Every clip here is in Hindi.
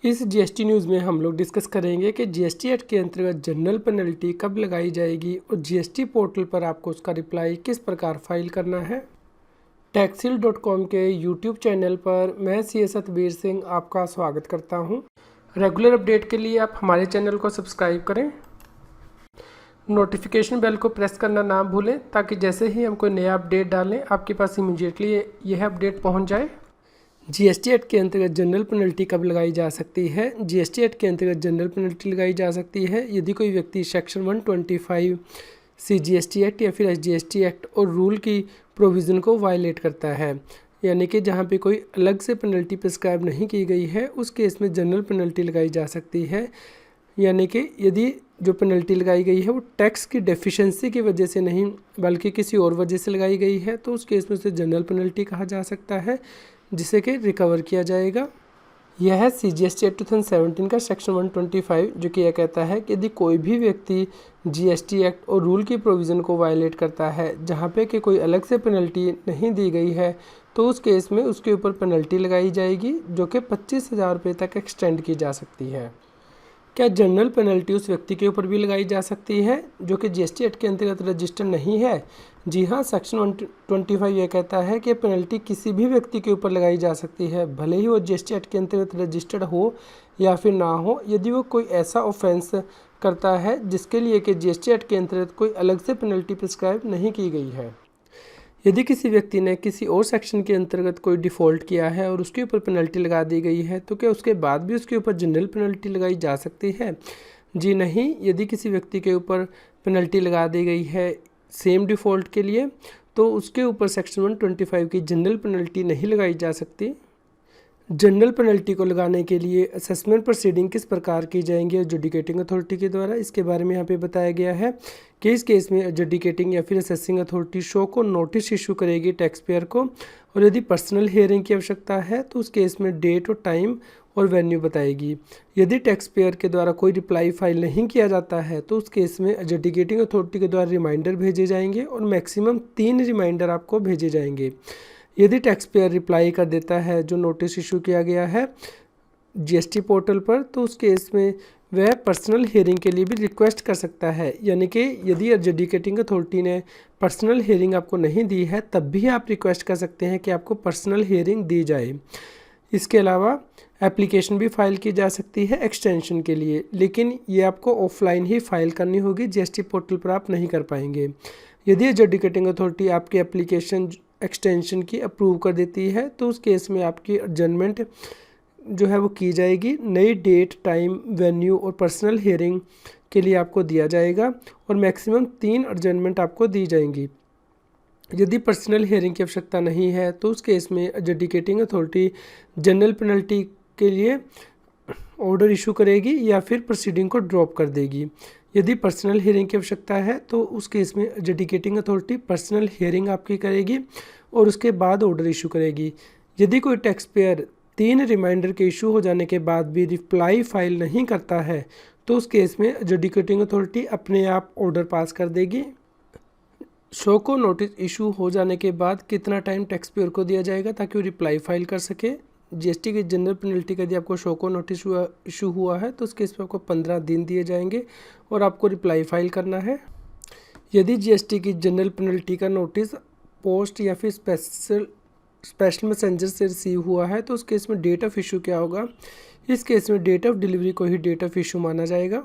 इस जीएसटी न्यूज़ में हम लोग डिस्कस करेंगे कि जीएसटी एक्ट के अंतर्गत जनरल पेनल्टी कब लगाई जाएगी और जीएसटी पोर्टल पर आपको उसका रिप्लाई किस प्रकार फाइल करना है। taxil.com के यूट्यूब चैनल पर मैं सी एस सतबीर सिंह आपका स्वागत करता हूं। रेगुलर अपडेट के लिए आप हमारे चैनल को सब्सक्राइब करें, नोटिफिकेशन बेल को प्रेस करना ना भूलें ताकि जैसे ही हम कोई नया अपडेट डालें आपके पास इमीडिएटली यह अपडेट पहुँच जाए। जीएसटी एक्ट के अंतर्गत जनरल पेनल्टी कब लगाई जा सकती है। जीएसटी एक्ट के अंतर्गत जनरल पेनल्टी लगाई जा सकती है यदि कोई व्यक्ति सेक्शन 125 CGST एक्ट या फिर SGST एक्ट और रूल की प्रोविज़न को वायलेट करता है, यानी कि जहां पे कोई अलग से पेनल्टी प्रिस्क्राइब नहीं की गई है उस केस में जनरल पेनल्टी लगाई जा सकती है। यानी कि यदि जो पेनल्टी लगाई गई है वो टैक्स की डेफिशिएंसी की वजह से नहीं बल्कि किसी और वजह से लगाई गई है तो उस केस में उसे जनरल पेनल्टी कहा जा सकता है, जिसे कि रिकवर किया जाएगा। यह है CGST एक्ट 2017 का सेक्शन 125 जो कि यह कहता है कि यदि कोई भी व्यक्ति GST एक्ट और रूल की प्रोविज़न को वायलेट करता है जहां पे कि कोई अलग से पेनल्टी नहीं दी गई है तो उस केस में उसके ऊपर पेनल्टी लगाई जाएगी जो कि 25,000 रुपये तक एक्सटेंड की जा सकती है। क्या जनरल पेनल्टी उस व्यक्ति के ऊपर भी लगाई जा सकती है जो कि जीएसटी एक्ट के अंतर्गत रजिस्टर्ड नहीं है? जी हाँ, सेक्शन 125 यह कहता है कि पेनल्टी किसी भी व्यक्ति के ऊपर लगाई जा सकती है, भले ही वो जीएसटी एक्ट के अंतर्गत रजिस्टर्ड हो या फिर ना हो, यदि वो कोई ऐसा ऑफेंस करता है जिसके लिए कि जीएसटी एक्ट के अंतर्गत कोई अलग से पेनल्टी प्रिस्क्राइब नहीं की गई है। यदि किसी व्यक्ति ने किसी और सेक्शन के अंतर्गत कोई डिफ़ॉल्ट किया है और उसके ऊपर पेनल्टी लगा दी गई है तो क्या उसके बाद भी उसके ऊपर जनरल पेनल्टी लगाई जा सकती है? जी नहीं, यदि किसी व्यक्ति के ऊपर पेनल्टी लगा दी गई है सेम डिफ़ॉल्ट के लिए तो उसके ऊपर सेक्शन 125 की जनरल पेनल्टी नहीं लगाई जा सकती। जनरल पेनल्टी को लगाने के लिए असेसमेंट प्रोसीडिंग किस प्रकार की जाएंगी एडजुडिकेटिंग अथॉरिटी के द्वारा, इसके बारे में यहाँ पे बताया गया है कि इस केस में एडजुडिकेटिंग या फिर असेसिंग अथॉरिटी शो को नोटिस इशू करेगी टैक्स पेयर को, और यदि पर्सनल हियरिंग की आवश्यकता है तो उस केस में डेट और टाइम और वेन्यू बताएगी। यदि टैक्स पेयर के द्वारा कोई रिप्लाई फाइल नहीं किया जाता है तो उस केस में एडजुडिकेटिंग अथॉरिटी के द्वारा रिमाइंडर भेजे जाएंगे और मैक्सिमम 3 रिमाइंडर आपको भेजे जाएंगे। यदि टैक्स पेयर रिप्लाई कर देता है जो नोटिस इशू किया गया है जीएसटी पोर्टल पर तो उस केस में वह पर्सनल हियरिंग के लिए भी रिक्वेस्ट कर सकता है, यानी कि यदि एडजुडिकेटिंग अथॉरिटी ने पर्सनल हियरिंग आपको नहीं दी है तब भी आप रिक्वेस्ट कर सकते हैं कि आपको पर्सनल हियरिंग दी जाए। इसके अलावा एप्लीकेशन भी फाइल की जा सकती है एक्सटेंशन के लिए, लेकिन ये आपको ऑफलाइन ही फाइल करनी होगी, जीएसटी पोर्टल पर आप नहीं कर पाएंगे। यदि एडजुडिकेटिंग अथॉरिटी आपकी एप्लीकेशन एक्सटेंशन की अप्रूव कर देती है तो उस केस में आपकी एडजमेंट जो है वो की जाएगी, नई डेट टाइम वेन्यू और पर्सनल हियरिंग के लिए आपको दिया जाएगा और मैक्सिमम 3 एडजमेंट आपको दी जाएंगी। यदि पर्सनल हियरिंग की आवश्यकता नहीं है तो उस केस में एडजुडिकेटिंग अथॉरिटी जनरल पेनल्टी के लिए ऑर्डर इशू करेगी या फिर प्रोसीडिंग को ड्रॉप कर देगी। यदि पर्सनल हियरिंग की आवश्यकता है तो उस केस में एडजुडिकेटिंग अथॉरिटी पर्सनल हियरिंग आपकी करेगी और उसके बाद ऑर्डर इशू करेगी। यदि कोई टैक्स पेयर 3 रिमाइंडर के इशू हो जाने के बाद भी रिप्लाई फाइल नहीं करता है तो उस केस में एडजुडिकेटिंग अथॉरिटी अपने आप ऑर्डर पास कर देगी। शो को नोटिस इशू हो जाने के बाद कितना टाइम टैक्स पेयर को दिया जाएगा ताकि वो रिप्लाई फाइल कर सके। जीएसटी की जनरल पेनल्टी का यदि आपको शो को नोटिस इशू हुआ है तो उस केस में आपको 15 दिन दिए जाएंगे और आपको रिप्लाई फाइल करना है। यदि जीएसटी की जनरल पेनल्टी का नोटिस पोस्ट या फिर स्पेशल मैसेंजर से रिसीव हुआ है तो उस केस में डेट ऑफ इशू क्या होगा? इस केस में डेट ऑफ डिलीवरी को ही डेट ऑफ इशू माना जाएगा।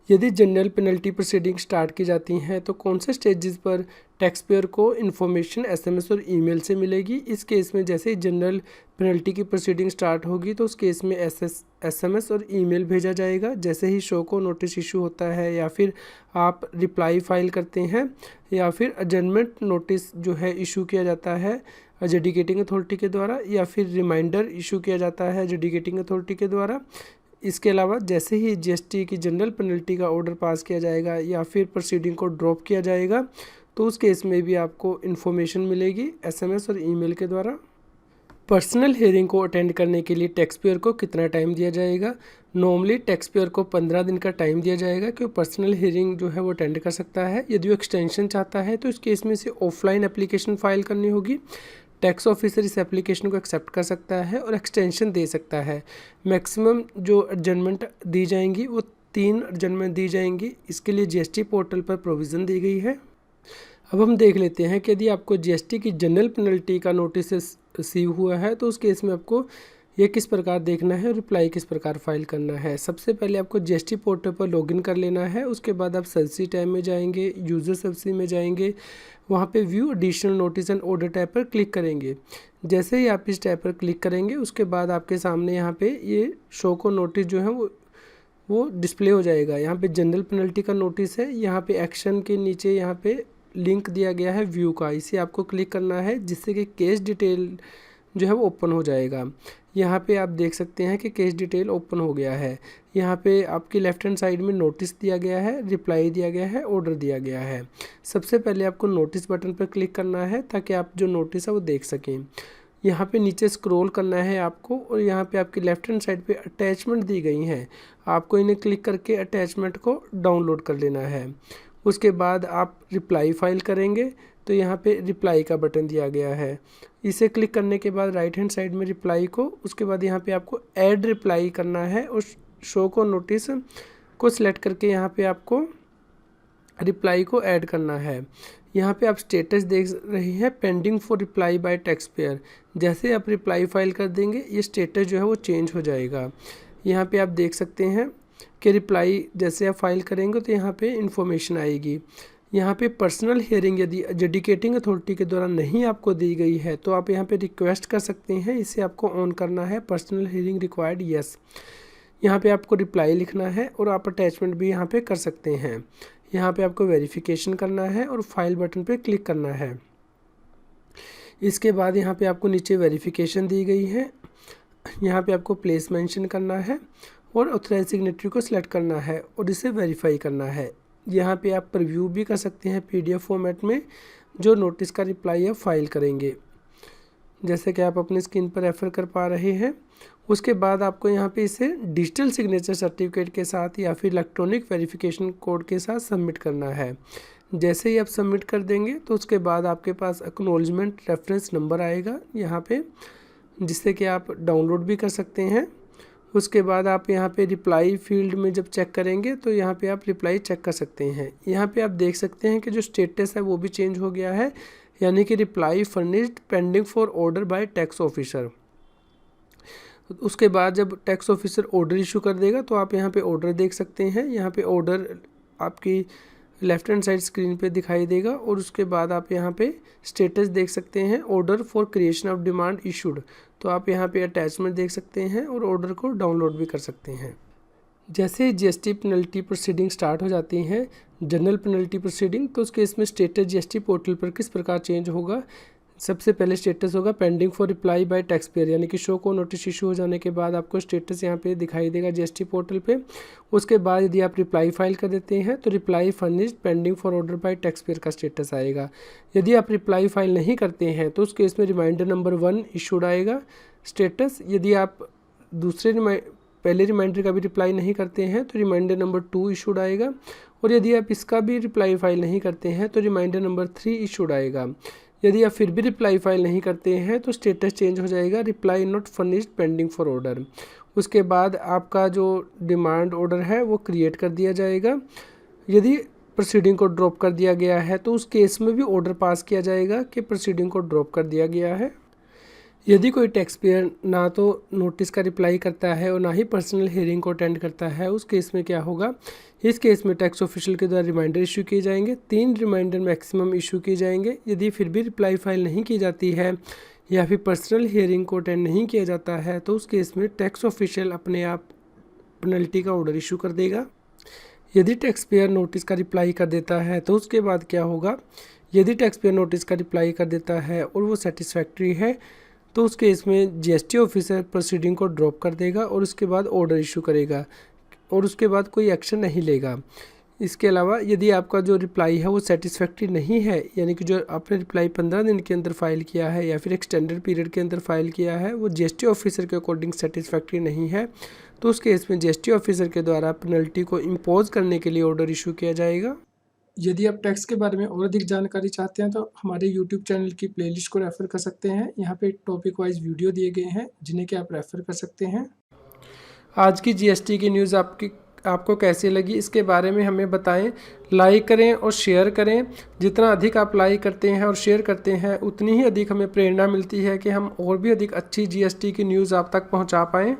यदि जनरल पेनल्टी प्रोसीडिंग स्टार्ट की जाती हैं तो कौन से स्टेजेस पर टैक्स पेयर को इन्फॉर्मेशन SMS और ईमेल से मिलेगी? इस केस में जैसे ही जनरल पेनल्टी की प्रोसीडिंग स्टार्ट होगी तो उस केस में SMS और ईमेल भेजा जाएगा जैसे ही शो को नोटिस इशू होता है या फिर आप रिप्लाई फाइल करते हैं या फिर एडजमेंट नोटिस जो है इशू किया जाता है एडजुडिकेटिंग अथॉरिटी के द्वारा या फिर रिमाइंडर इशू किया जाता है एडजुडिकेटिंग अथॉरिटी के द्वारा। इसके अलावा जैसे ही जीएसटी की जनरल पेनल्टी का ऑर्डर पास किया जाएगा या फिर प्रोसीडिंग को ड्रॉप किया जाएगा तो उस केस में भी आपको इन्फॉर्मेशन मिलेगी SMS और ईमेल के द्वारा। पर्सनल हियरिंग को अटेंड करने के लिए टैक्स पेयर को कितना टाइम दिया जाएगा? नॉर्मली टैक्स पेयर को 15 दिन का टाइम दिया जाएगा कि वो पर्सनल हियरिंग जो है वो अटेंड कर सकता है। यदि वो एक्सटेंशन चाहता है तो इस केस में से ऑफलाइन एप्लीकेशन फाइल करनी होगी। टैक्स ऑफिसर इस एप्लीकेशन को एक्सेप्ट कर सकता है और एक्सटेंशन दे सकता है। मैक्सिमम जो एडजमेंट दी जाएंगी वो 3 एडजमेंट दी जाएंगी। इसके लिए जीएसटी पोर्टल पर प्रोविज़न दी गई है। अब हम देख लेते हैं कि यदि आपको जीएसटी की जनरल पेनल्टी का नोटिस रिसीव हुआ है तो उस केस में आपको ये किस प्रकार देखना है और रिप्लाई किस प्रकार फाइल करना है। सबसे पहले आपको जीएसटी पोर्टल पर लॉगिन कर लेना है। उसके बाद आप सर्विस टैब में जाएंगे, यूज़र सर्विस में जाएंगे, वहाँ पे view additional notice and order tab पर क्लिक करेंगे। जैसे ही आप इस टैब पर क्लिक करेंगे उसके बाद आपके सामने यहाँ पे ये शो को नोटिस जो है वो डिस्प्ले हो जाएगा। यहाँ पे जनरल पेनल्टी का नोटिस है, यहाँ पे एक्शन के नीचे यहाँ पे लिंक दिया गया है व्यू का, इसे आपको क्लिक करना है जिससे कि केस डिटेल जो है वो ओपन हो जाएगा। यहाँ पे आप देख सकते हैं कि केस डिटेल ओपन हो गया है। यहाँ पे आपकी लेफ्ट हैंड साइड में नोटिस दिया गया है, रिप्लाई दिया गया है, ऑर्डर दिया गया है। सबसे पहले आपको नोटिस बटन पर क्लिक करना है ताकि आप जो नोटिस है वो देख सकें। यहाँ पे नीचे स्क्रॉल करना है आपको और यहाँ पे आपकी लेफ्ट हैंड साइड पे अटैचमेंट दी गई हैं, आपको इन्हें क्लिक करके अटैचमेंट को डाउनलोड कर लेना है। उसके बाद आप रिप्लाई फाइल करेंगे तो यहाँ पे रिप्लाई का बटन दिया गया है, इसे क्लिक करने के बाद राइट हैंड साइड में रिप्लाई को, उसके बाद यहाँ पे आपको ऐड रिप्लाई करना है और शो को नोटिस को सिलेक्ट करके यहाँ पे आपको रिप्लाई को ऐड करना है। यहाँ पे आप स्टेटस देख रहे हैं pending for reply by tax payer. जैसे आप रिप्लाई फाइल कर देंगे ये स्टेटस जो है वो चेंज हो जाएगा। यहाँ पे आप देख सकते हैं कि रिप्लाई जैसे आप फाइल करेंगे तो यहाँ पे इंफॉर्मेशन आएगी। यहाँ पे पर्सनल हियरिंग यदि एजुकेटिंग अथॉरिटी के द्वारा नहीं आपको दी गई है तो आप यहाँ पे रिक्वेस्ट कर सकते हैं, इसे आपको ऑन करना है, पर्सनल हियरिंग रिक्वायर्ड यस। यहाँ पे आपको रिप्लाई लिखना है और आप अटैचमेंट भी यहाँ पे कर सकते हैं। यहाँ पे आपको वेरिफिकेशन करना है और फाइल बटन पे क्लिक करना है। इसके बाद यहाँ पे आपको नीचे वेरिफिकेशन दी गई है, यहाँ पे आपको प्लेस मेंशन करना है और ऑथराइज सिग्नेटरी को सिलेक्ट करना है और इसे वेरीफाई करना है। यहाँ पे आप प्रीव्यू भी कर सकते हैं पीडीएफ फॉर्मेट में जो नोटिस का रिप्लाई आप फाइल करेंगे, जैसे कि आप अपनी स्क्रीन पर रेफर कर पा रहे हैं। उसके बाद आपको यहाँ पे इसे डिजिटल सिग्नेचर सर्टिफिकेट के साथ या फिर इलेक्ट्रॉनिक वेरिफिकेशन कोड के साथ सबमिट करना है। जैसे ही आप सबमिट कर देंगे तो उसके बाद आपके पास एक्नॉलेजमेंट रेफरेंस नंबर आएगा यहाँ पे, जिससे कि आप डाउनलोड भी कर सकते हैं। उसके बाद आप यहाँ पे रिप्लाई फील्ड में जब चेक करेंगे तो यहाँ पे आप रिप्लाई चेक कर सकते हैं। यहाँ पे आप देख सकते हैं कि जो स्टेटस है वो भी चेंज हो गया है, यानी कि reply furnished pending for order by tax officer. उसके बाद जब टैक्स ऑफिसर ऑर्डर इशू कर देगा तो आप यहाँ पे ऑर्डर देख सकते हैं। यहाँ पे ऑर्डर आपकी लेफ्ट हैंड साइड स्क्रीन पे दिखाई देगा और उसके बाद आप यहाँ पे स्टेटस देख सकते हैं, order for creation of demand issued. तो आप यहाँ पे अटैचमेंट देख सकते हैं और ऑर्डर को डाउनलोड भी कर सकते हैं। जैसे जीएसटी पेनल्टी प्रोसीडिंग स्टार्ट हो जाती हैं, जनरल पेनल्टी प्रोसीडिंग, तो उस केस में स्टेटस जीएसटी पोर्टल पर किस प्रकार चेंज होगा। सबसे पहले स्टेटस होगा pending for reply by tax payer, यानी कि शो को नोटिस इशू हो जाने के बाद आपको स्टेटस यहाँ पे दिखाई देगा जीएसटी पोर्टल पे। उसके बाद यदि आप रिप्लाई फाइल कर देते हैं तो reply furnished pending for order by tax payer का स्टेटस आएगा। यदि आप रिप्लाई फाइल नहीं करते हैं तो उस केस में रिमाइंडर नंबर 1 इशूड आएगा स्टेटस। यदि आप पहले रिमाइंडर का भी रिप्लाई नहीं करते हैं तो रिमाइंडर नंबर 2 इशूड आएगा, और यदि आप इसका भी रिप्लाई फाइल नहीं करते हैं तो रिमाइंडर नंबर 3 इशूड आएगा। यदि आप फिर भी रिप्लाई फाइल नहीं करते हैं तो स्टेटस चेंज हो जाएगा, reply not furnished pending for order. उसके बाद आपका जो डिमांड ऑर्डर है वो क्रिएट कर दिया जाएगा। यदि प्रोसीडिंग को ड्रॉप कर दिया गया है तो उस केस में भी ऑर्डर पास किया जाएगा कि प्रोसीडिंग को ड्रॉप कर दिया गया है। यदि कोई टैक्स पेयर ना तो नोटिस का रिप्लाई करता है और ना ही पर्सनल हियरिंग को अटेंड करता है, उस केस में क्या होगा, इस केस में टैक्स ऑफिशियल के द्वारा रिमाइंडर इशू किए जाएंगे। 3 रिमाइंडर मैक्सिमम इशू किए जाएंगे। यदि फिर भी रिप्लाई फाइल नहीं की जाती है या फिर पर्सनल हियरिंग को अटेंड नहीं किया जाता है तो उस केस में टैक्स ऑफिशियल अपने आप पेनल्टी का ऑर्डर इशू कर देगा। यदि टैक्स पेयर नोटिस का रिप्लाई कर देता है तो उसके बाद क्या होगा, यदि टैक्स पेयर नोटिस का रिप्लाई कर देता है और वो सेटिस्फैक्ट्री है तो उस केस में जीएसटी ऑफिसर प्रोसीडिंग को ड्रॉप कर देगा और उसके बाद ऑर्डर इशू करेगा और उसके बाद कोई एक्शन नहीं लेगा। इसके अलावा यदि आपका जो रिप्लाई है वो सेटिस्फैक्ट्री नहीं है, यानी कि जो आपने रिप्लाई 15 दिन के अंदर फाइल किया है या फिर एक्सटेंडेड पीरियड के अंदर फाइल किया है, वो जीएसटी ऑफिसर के अकॉर्डिंग सेटिस्फैक्ट्री नहीं है, तो उस केस में जीएसटी ऑफिसर के द्वारा पेनल्टी को इम्पोज करने के लिए ऑर्डर इशू किया जाएगा। यदि आप टैक्स के बारे में और अधिक जानकारी चाहते हैं तो हमारे यूट्यूब चैनल की प्लेलिस्ट को रेफ़र कर सकते हैं। यहाँ पे टॉपिक वाइज वीडियो दिए गए हैं जिन्हें कि आप रेफ़र कर सकते हैं। आज की जीएसटी की न्यूज़ आपको कैसी लगी इसके बारे में हमें बताएं। लाइक करें और शेयर करें। जितना अधिक आप लाइक करते हैं और शेयर करते हैं उतनी ही अधिक हमें प्रेरणा मिलती है कि हम और भी अधिक अच्छी जीएसटी की न्यूज़ आप तक पहुंचा पाएँ।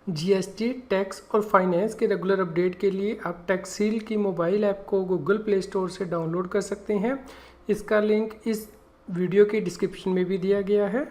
जीएसटी, टैक्स और फाइनेंस के रेगुलर अपडेट के लिए आप टैक्सील की मोबाइल ऐप को गूगल प्ले स्टोर से डाउनलोड कर सकते हैं। इसका लिंक इस वीडियो की डिस्क्रिप्शन में भी दिया गया है।